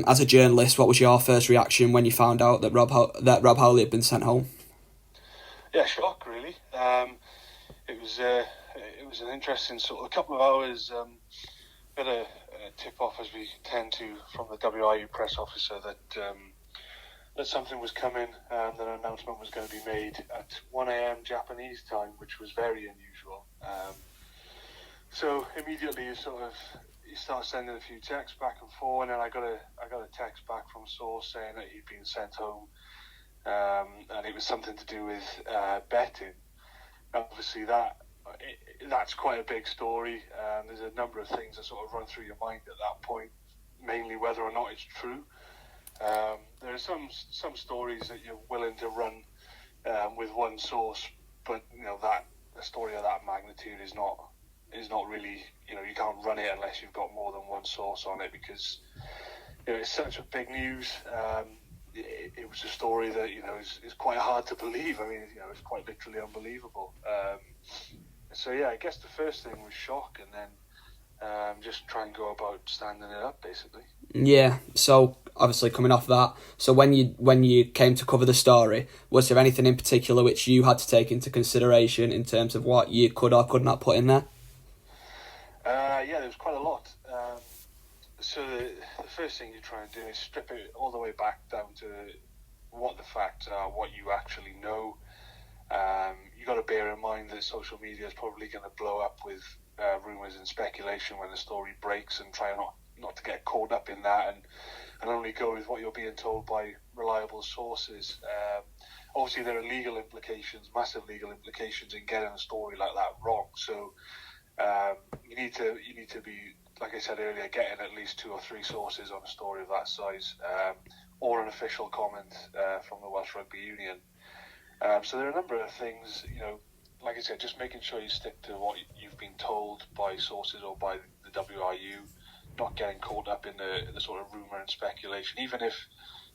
As a journalist, what was your first reaction when you found out that Rob Howley had been sent home? Yeah, shock really. It was an interesting sort of couple of hours. Bit of tip off, as we tend to, from the WIU press officer that something was coming and that an announcement was going to be made at 1 a.m. Japanese time, which was very unusual. So immediately you start sending a few texts back and forth, and then I got a text back from a source saying that he'd been sent home, and it was something to do with betting. Obviously that's quite a big story. There's a number of things that sort of run through your mind at that point, mainly whether or not it's true. There are some stories that you're willing to run with one source, but that a story of that magnitude is not really, you can't run it unless you've got more than one source on it, because it's such a big news. It was a story that is quite hard to believe. I mean, it's quite literally unbelievable. So yeah, I guess the first thing was shock, and then just try and go about standing it up, basically. Yeah. So obviously coming off that, so when you came to cover the story, was there anything in particular which you had to take into consideration in terms of what you could or could not put in there? Yeah, there was quite a lot. So the first thing you try and do is strip it all the way back down to what the facts are, what you actually know. You got to bear in mind that social media is probably going to blow up with rumours and speculation when the story breaks, and try not to get caught up in that, and only go with what you're being told by reliable sources. Obviously, there are legal implications, massive legal implications, in getting a story like that wrong. So you need to be, like I said earlier, getting at least 2 or 3 sources on a story of that size, or an official comment from the Welsh Rugby Union. So there are a number of things, like I said, just making sure you stick to what you've been told by sources or by the WRU, not getting caught up in the sort of rumour and speculation. Even if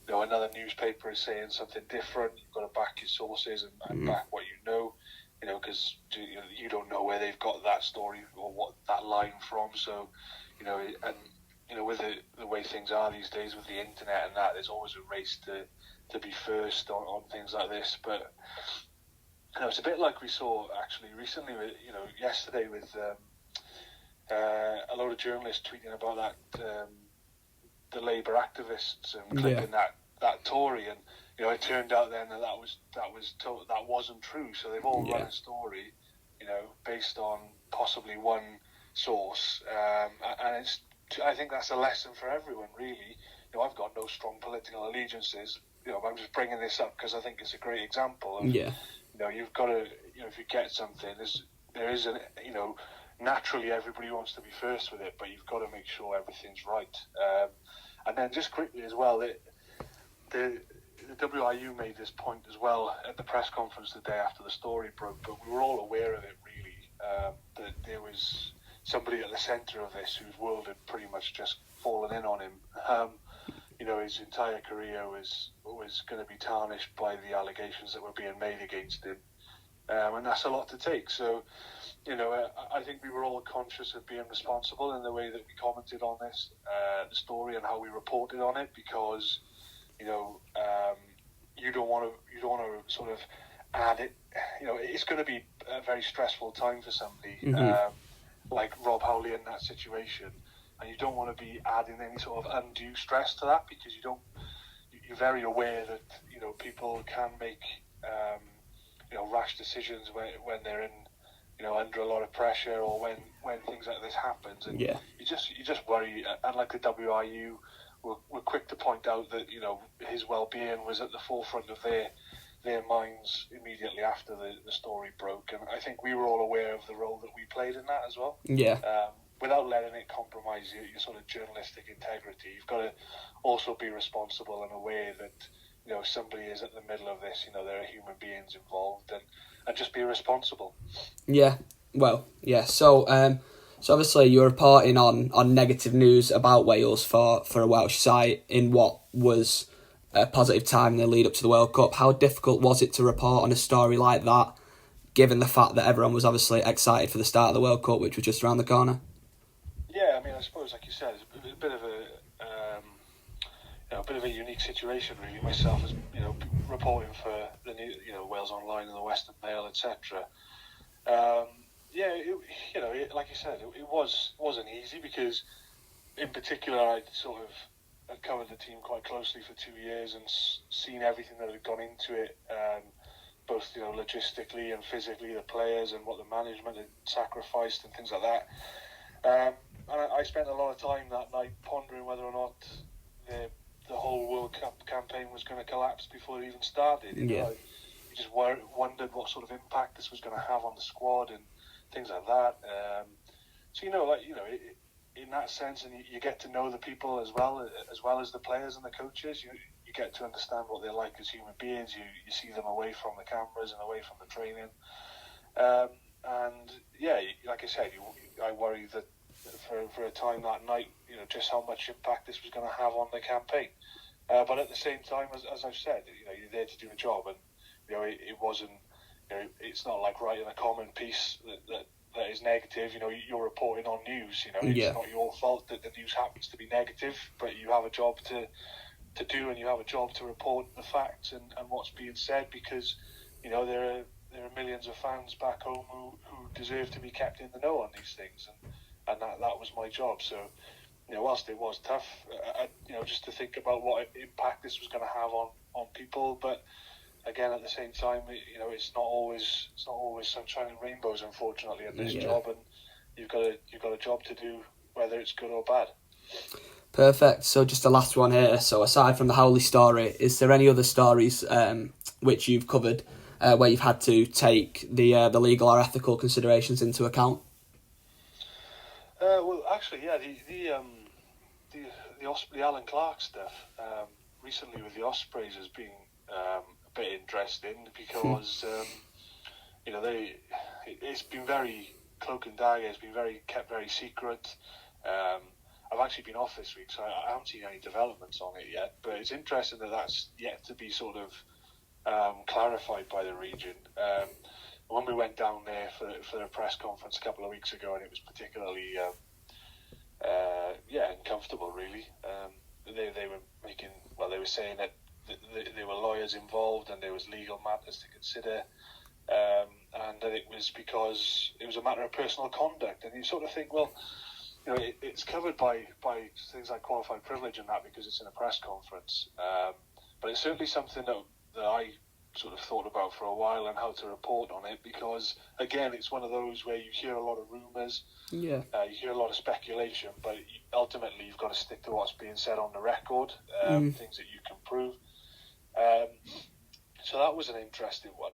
another newspaper is saying something different, you've got to back your sources and back what you know. Because you don't know where they've got that story or what that line from. So, with the way things are these days with the internet and that, there's always a race to be first on things like this. But it's a bit like we saw actually recently, yesterday with a lot of journalists tweeting about that the Labour activists and clipping that Tory, and it turned out then that wasn't true. So they've all run a story, based on possibly one source, and I think that's a lesson for everyone, really. I've got no strong political allegiances. I'm just bringing this up because I think it's a great example of, you've got to, if you get something, there is naturally everybody wants to be first with it, but you've got to make sure everything's right. And then just quickly as well, the WIU made this point as well at the press conference the day after the story broke, but we were all aware of it, really, that there was somebody at the centre of this whose world had pretty much just fallen in on him. His entire career was going to be tarnished by the allegations that were being made against him, and that's a lot to take. So, I think we were all conscious of being responsible in the way that we commented on this, the story, and how we reported on it, because you don't want to sort of add it. It's going to be a very stressful time for somebody like Rob Howley in that situation, and you don't want to be adding any sort of undue stress to that, because you're very aware that people can make rash decisions when they're in under a lot of pressure, or when things like this happens, and you just worry. And like the WRU were quick to point out that his well-being was at the forefront of their minds immediately after the story broke, and I think we were all aware of the role that we played in that as well. Without letting it compromise your sort of journalistic integrity, you've got to also be responsible and aware that somebody is at the middle of this. There are human beings involved, and just be responsible. Yeah. Well. Yeah. So obviously you're reporting on negative news about Wales for a Welsh site in what was a positive time in the lead up to the World Cup. How difficult was it to report on a story like that, given the fact that everyone was obviously excited for the start of the World Cup, which was just around the corner? Yeah, I mean, I suppose, like you said, it's a bit of bit of a unique situation, really. Myself, as reporting for the Wales Online and the Western Mail, etc. Like you said, it wasn't easy because, in particular, I'd covered the team quite closely for 2 years and seen everything that had gone into it, both logistically and physically, the players and what the management had sacrificed and things like that. And I spent a lot of time that night pondering whether or not the whole World Cup campaign was going to collapse before it even started. You just wondered what sort of impact this was going to have on the squad and things like that. In that sense, and you get to know the people as well as the players and the coaches. You get to understand what they're like as human beings. You see them away from the cameras and away from the training. Like I said, I worry that for a time that night, just how much impact this was going to have on the campaign. But at the same time, as I've said, you're there to do a job, and it wasn't. It's not like writing a comment piece that is negative. You're reporting on news. It's not your fault that the news happens to be negative, but you have a job to do, and you have a job to report the facts and what's being said, because there are millions of fans back home who deserve to be kept in the know on these things, and that was my job. So whilst it was tough, just to think about what impact this was going to have on people, but again, at the same time, it's not always sunshine and rainbows, unfortunately, at this job, and you've got a job to do, whether it's good or bad. Perfect. So just the last one here. So aside from the Howley story, is there any other stories which you've covered where you've had to take the legal or ethical considerations into account? Well, actually, yeah, the Alan Clark stuff recently with the Ospreys has been a bit interesting because it's been very cloak and dagger. It's been kept very secret. I've actually been off this week, so I haven't seen any developments on it yet. But it's interesting that that's yet to be sort of clarified by the region. When we went down there for a press conference a couple of weeks ago, and it was particularly uncomfortable, really. They were saying that there were lawyers involved and there was legal matters to consider, and that it was because it was a matter of personal conduct. And you sort of think, well, it's covered by things like qualified privilege and that, because it's in a press conference. But it's certainly something that I sort of thought about for a while, and how to report on it, because again, it's one of those where you hear a lot of rumours, you hear a lot of speculation, but ultimately you've got to stick to what's being said on the record, things that you can prove. So that was an interesting one.